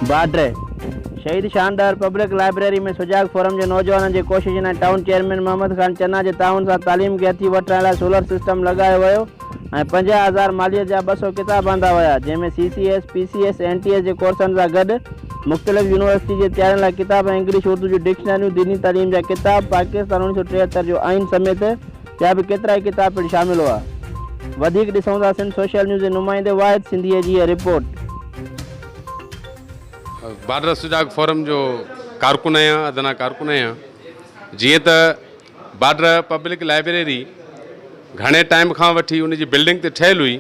बाड्रे शहीद शानदार public library में सुजाग फोरम के नौजवान की कोशिश ने टाउन चेयरमैन मोहम्मद खान चन्ना के ताउन से तालीम के हथी वठण लाइ सोलर सिस्टम लगायो वियो ऐं 50,000 मालियत जा 200 किताब आंदा हुआ जैमें CCS, PCS, NTS के कोर्सन सां गॾु मुख़्तलिफ़ यूनिवर्सिटी के तैयारियुनि लाइ किताब इंग्लिश उर्दू जी डिक्शनरियूं दीनी तालीम जा किताब पाकिस्तान 1973 जो आइन समेत ॿिया बि केतिरा ई किताब पिणु शामिल हुआ। वधीक ॾिसूं था सिंध सोशल न्यूज़ जे नुमाइंदे वाहिद सिंधीअ जी रिपोर्ट। बाड्र सुजाग फोरम जो कारकुन आहियां, अदना कारकुन आहियां। जीअं त बाड्र पब्लिक लाइब्रेरी घणे टाइम खां वठी उन जी बिल्डिंग ते ठहियल हुई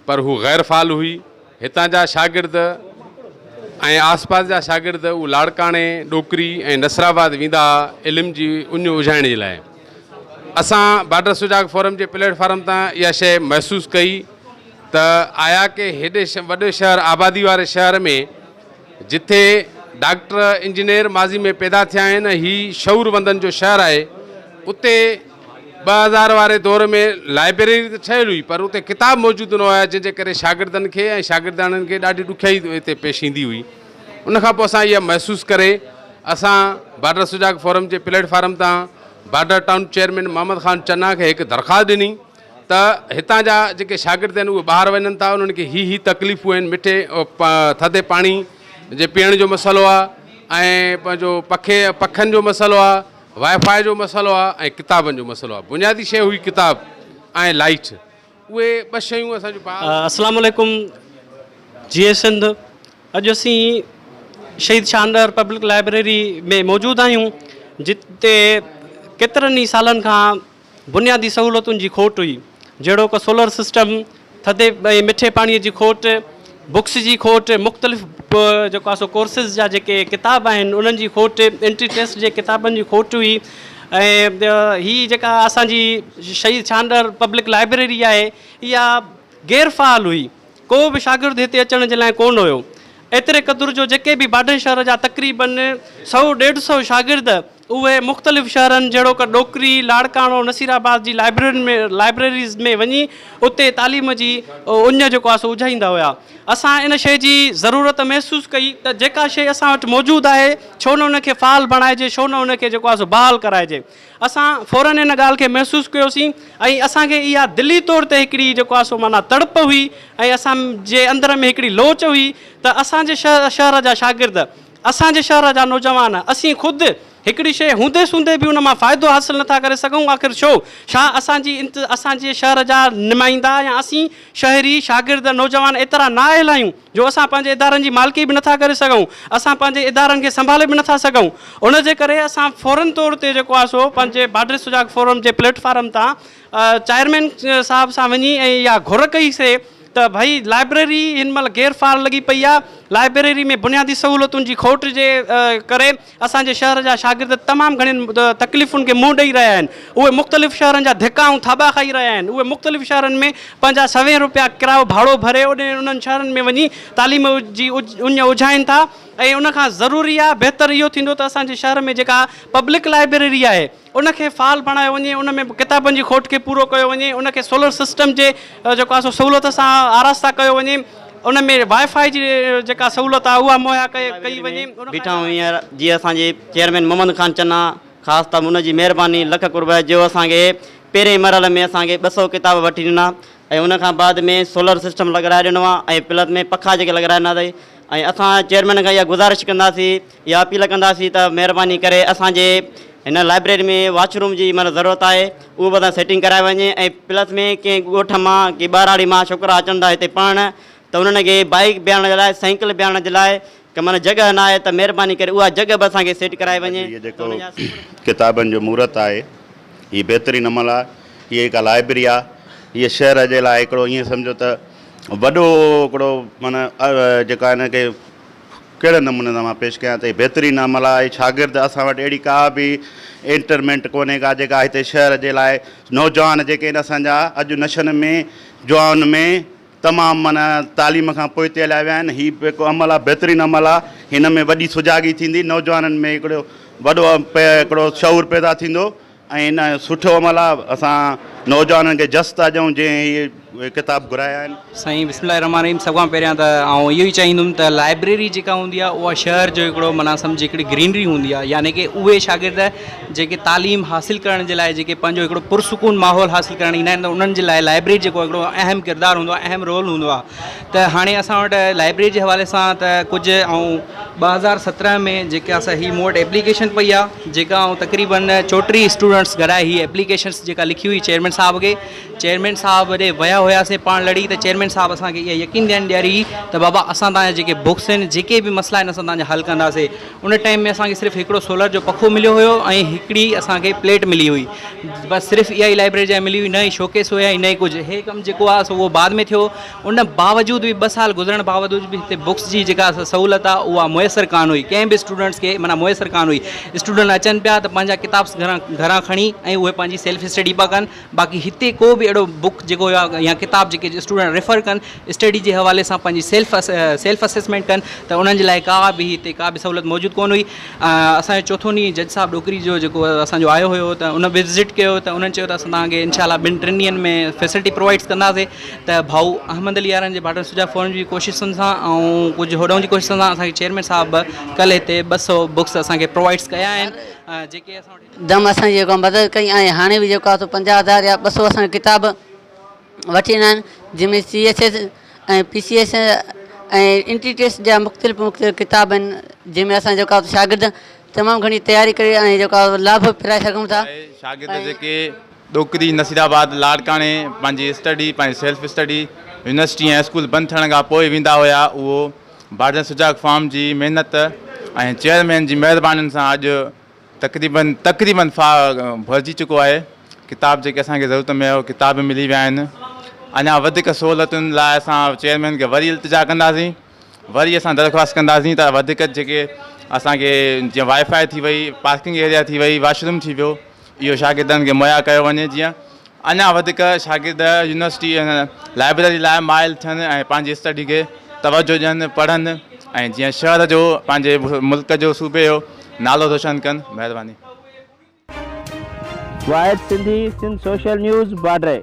पर हू गैर फ़ाल हुई। हितां जा शागिर्द ऐं आसपास जा शागिर्द उहे लाड़काणे, डोकरी ऐं नसराबाद वेंदा इल्म जी उञ उझाइण जे लाइ। असां बाड्र सुजाग फोरम जे प्लेटफॉर्म तां इहा शइ महसूसु कई त आया के हेॾे वॾे शहर आबादी वारे शहर में जिथे डॉक्टर इंजीनियर माज़ी में पैदा थिया आहिनि, ही शऊरवंदनि जो शहर आहे, उते 2000 वारे दौर में लाइब्रेरी त ठहियल हुई पर उते किताब मौजूदु न हुया जंहिंजे करे शागिर्दनि खे ऐं शागिर्दाणनि खे ॾाढी ॾुखियाई हिते पेश ईंदी हुई। उनखां पोइ असां इहा महसूसु करे असां बाड्र सुजाग फोरम जे प्लेटफॉर्म तां बाड्र टाउन चेयरमैन मोहम्मद खान चन्ना खे हिकु दरख़्वास्त ॾिनी त हितां जा जेके शागिर्द आहिनि उहे ॿाहिरि वञनि था, उन्हनि खे ही तकलीफ़ूं आहिनि, मिठे थधे पाणी जे पीअण जो मसइलो आहे ऐं पंहिंजो पखनि जो मसइलो आहे, वाईफाई जो मसइलो आहे ऐं किताबनि जो मसइलो आहे। बुनियादी शइ हुई किताब ऐं लाइट, उहे ॿ शयूं असांजो। अस्सलाम वालेकुम जी सिंध। अॼु असीं शहीद शानदार पब्लिक लाइब्रेरी में मौजूदु आहियूं जिते केतिरनि ई सालनि खां बुनियादी सहूलियतुनि जी खोट हुई, जहिड़ो कि सोलर सिस्टम, थधे ऐं मिठे पाणीअ जी खोट, बुक्स जी खोट, मुख़्तलिफ़ जेको आहे सो कोर्सिस जा जेके किताब आहिनि उन्हनि जी खोट, एंट्री टेस्ट जे किताबनि जी खोट हुई। ऐं हीअ जेका असांजी शहीद शानदार पब्लिक लाइब्रेरी आहे इहा गैरफ़ाल हुई, को बि शागिर्द हिते अचण जे लाइ कोन हुयो। एतिरे क़दुरु जो जेके बि बाड्र शहर जा तक़रीबन 100-150 शागिर्द उहे मुख़्तलिफ़ शहरनि जहिड़ो कि डोकरी, लाड़काणो, नसीराबाद जी लाइब्रेरीज़ में वञी उते तालीम जी उञ जेको आहे सो उझाईंदा हुआ। असां इन शइ जी ज़रूरत महसूसु कई त जेका शइ असां वटि मौजूदु आहे छो न उनखे फ़ाल बणाइजे, छो न उनखे जेको आहे सो बहाल कराइजे। असां फ़ौरन इन ॻाल्हि खे महसूसु कयोसीं ऐं असांखे इहा दिली तौर ते हिकिड़ी जेको आहे सो माना तड़प हुई ऐं असांजे अंदर में हिकिड़ी लोच हुई त असांजे शहर जा शागिर्द, असांजे शहर जा नौजवान, असीं ख़ुदि हिकिड़ी शइ हूंदे सूंदे बि उन मां फ़ाइदो हासिलु नथा करे सघूं। आख़िर छो छा असांजे शहर जा नुमाइंदा या असीं शहरी शागिर्द नौजवान एतिरा नाअहल आहियूं जो असां पंहिंजे इदारनि जी मालिकी बि नथा करे सघूं, असां पंहिंजे इदारनि खे संभाले बि नथा सघूं। उनजे करे असां फ़ौरन तौर ते जेको आहे सो पंहिंजे बाड्र सुजाग फोरम जे प्लेटफॉर्म तां चेयरमैन साहब सां वञी ऐं इहा घुर कईसीं त भई लाइब्रेरी हिन महिल गैरफ़ाल लॻी पई आहे। लाइब्रेरी में बुनियादी सहूलियतुनि जी खोट जे करे असांजे शहर जा शागिर्द तमामु घणियुनि तकलीफ़ुनि खे मुंहुं ॾेई रहिया आहिनि। उहे मुख़्तलिफ़ शहरनि जा धिका ऐं थाॿा खाई रहिया आहिनि। उहे मुख़्तलिफ़ शहरनि में पंहिंजा 100 रुपया किरायो भाड़ो भरे उन्हनि शहरनि में वञी तालीम जी उञ उझाइनि था ऐं उनखां ज़रूरी आहे बहितर इहो थींदो त असांजे शहर में जेका पब्लिक लाइब्रेरी आहे उनखे फ़ाल बणायो वञे, उन में किताबनि जी खोट खे पूरो कयो वञे, उनखे सोलर सिस्टम जे जेको आहे सो सहूलियत सां आरास्ता कयो वञे, उन में वाईफाई जी जेका सहूलियत आहे उहा मुहैया कई वञे। बीठा आहियूं हींअर जीअं असांजे चेयरमैन मोहम्मद खान चन्ना, ख़ासि त उनजी महिरबानी लख कुर्ब जो असांखे पहिरें मरहले में असांखे 200 किताब वठी ॾिना ऐं उनखां बाद में सोलर सिस्टम लॻाराए ॾिनो आहे ऐं प्लस में पखा जेके लॻाराए ॾिनासीं। ऐं असां चेयरमैन खां इहा गुज़ारिश कंदासीं, इहा अपील कंदासीं त महिरबानी करे असांजे हिन लाइब्रेरी में वॉशरूम जी माना ज़रूरत आहे उहो बि सेटिंग कराए वञे ऐं प्लस में कंहिं ॻोठ मां की ॿाराड़ी मां छोकिरा अचनि था हिते पढ़णु त उन्हनि खे बाइक बीहण जे लाइ, साइकिल बीहण जे लाइ की माना जॻह न आहे त महिरबानी करे उहा जॻह बि असांखे सेट कराए वञे। इहे जेको किताबनि जो महूरत आहे हीअ बहितरीनु अमल आहे। हीअ हिकु लाइब्रेरी आहे, हीअ शहर जे लाइ हिकिड़ो ईअं सम्झो त वॾो हिकिड़ो माना जेका हिन खे कहिड़े नमूने सां मां पेश कयां त बहितरीनु अमल आहे। शागिर्द असां वटि अहिड़ी का बि इंटरमेंट कोन्हे का जेका हिते शहर जे लाइ नौजवान जेके आहिनि असांजा अॼु नशनि में जवान में तमामु माना तालीम खां पोइ ते हलिया विया आहिनि। हीउ जेको अमल आहे बहितरीनु अमल आहे, हिन में वॾी सुजागी थींदी, नौजवाननि में हिकिड़ो वॾो हिकिड़ो शऊर पैदा थींदो ऐं इन सुठो अमल आहे। असां नौजवाननि खे जस था ॾियूं जीअं हीअ उहे किताब घुराया आहिनि। साईं बिस्मिल्लाहिर्रहमानिर्रहीम। सभु पहिरियां त आउं इहो ई चाहींदुमि त लाइब्रेरी जेका हूंदी आहे उहा शहर जो हिकिड़ो माना सम्झि हिकिड़ी ग्रीनरी हूंदी आहे, यानी कि उहे शागिर्द जेके तालीम हासिलु करण जे लाइ जेके पंहिंजो हिकिड़ो पुरसुकून माहौल हासिलु करणु ईंदा आहिनि त उन्हनि जे लाइ लाइब्रेरी जेको हिकिड़ो अहम किरदारु हूंदो आहे, अहम रोल हूंदो आहे। त हाणे असां वटि लाइब्रेरी जे हवाले सां त कुझु ऐं 2017 में जेके असां ही मूं वटि एप्लीकेशन पई आहे जेका ऐं तक़रीबन 34 स्टूडेंट्स घराए ही एप्लीकेशन्स जेका लिखी हुई चेयरमैन साहब खे, चेयरमैन साहब ॾे विया हुआसीं पाण लड़ी, त चेयरमैन साहब असांखे इहा यकीन ॾियणु ॾियारी त बाबा असां तव्हांजा जेके बुक्स आहिनि जेके बि मसइला आहिनि असां तव्हांजा हल कंदासीं। उन टाइम में असांखे सिर्फ़ु हिकिड़ो सोलर जो पखो मिलियो हुयो ऐं हिकिड़ी असांखे प्लेट मिली हुई, बसि सिर्फ़ु इहा ई लाइब्रेरी जा मिली हुई, न ई शोकेस हुया न ई कुझु। हे कमु जेको आहे सो उहो बाद में थियो। उन बावजूदि बि 2 साल गुज़रण बावजूदि बि हिते बुक्स जी जेका सहूलियत आहे उहा मुयसरु कान हुई, कंहिं बि स्टूडेंट्स खे माना मुयसरु कान हुई। स्टूडेंट अचनि पिया त पंहिंजा किताब घरां खणी ऐं उहे पंहिंजी सेल्फ स्टडी पिया कनि, बाक़ी हिते को बि अहिड़ो बुक जेको हुयो या किताब जेके स्टूडेंट रेफर कनि स्टडी जे हवाले सां पंहिंजी सेल्फ असेसमेंट कनि त उन्हनि जे लाइ हिते का बि सहूलियत मौजूदु कोन हुई। असांजो चोथों ॾींहुं जज साहब डोकरी जो जेको असांजो आयो हुयो त उन विज़िट कयो त उन्हनि चयो त असां तव्हांखे इनशाला 2-3 ॾींहंनि में फैसिलिटी प्रोवाइड्स कंदासीं। त भाऊ अहमद अली यारनि जे बाटर सुजाक फोरम जी कोशिशुनि सां ऐं कुझु होॾों जी कोशिशुनि सां असांखे चेयरमैन साहब कल्ह हिते 200 बुक्स असांखे प्रोवाइड्स कया आहिनि जेके असां वटि दम असां जेको मदद कई ऐं हाणे बि जेको आहे सो 50,000 या 200 असांखे किताब वठी ईंदा आहिनि, जंहिंमें CSS ऐं PCS ऐं इंटीटेस्ट जा मुख़्तलिफ़ किताब आहिनि, जंहिंमें असां जेको आहे शागिर्द तमामु घणी तयारी करे ऐं जेको आहे लाभ फिराए सघूं था। शागिर्द जेके डोकरी नसीराबाद लाड़काणे पंहिंजी स्टडी पंहिंजी सेल्फ स्टडी यूनिवर्सिटी ऐं स्कूल बंदि थियण खां पोइ वेंदा हुआ, उहो बाटर सुजाक फार्म जी महिनत ऐं चेयरमैन जी महिरबानी सां अॼु तक़रीबन भरिजी चुको आहे। किताब जेके असांखे ज़रूरत में हो किताब मिली विया आहिनि। अञा वधीक सहूलियतुनि लाइ असां चेयरमैन खे वरी इल्तिजा कंदासीं, वरी असां दरख़्वास्त कंदासीं त वधीक जेके असांखे जीअं वाईफाई थी वई, पार्किंग एरिया थी वई, वॉशरूम थी वियो, इहो शागिर्दनि खे मुहैया कयो वञे, जीअं अञा वधीक शागिर्द यूनिवर्सिटी लाइब्रेरी लाइ माइल थियनि ऐं पंहिंजी स्टडी खे तवजो ॾियनि, पढ़नि ऐं जीअं शहर जो पंहिंजे मुल्क जो सूबे जो नालो रोशन कनि। महिरबानी। वाहिद सिंधी, सिंध सोशल न्यूज़, बाडरे।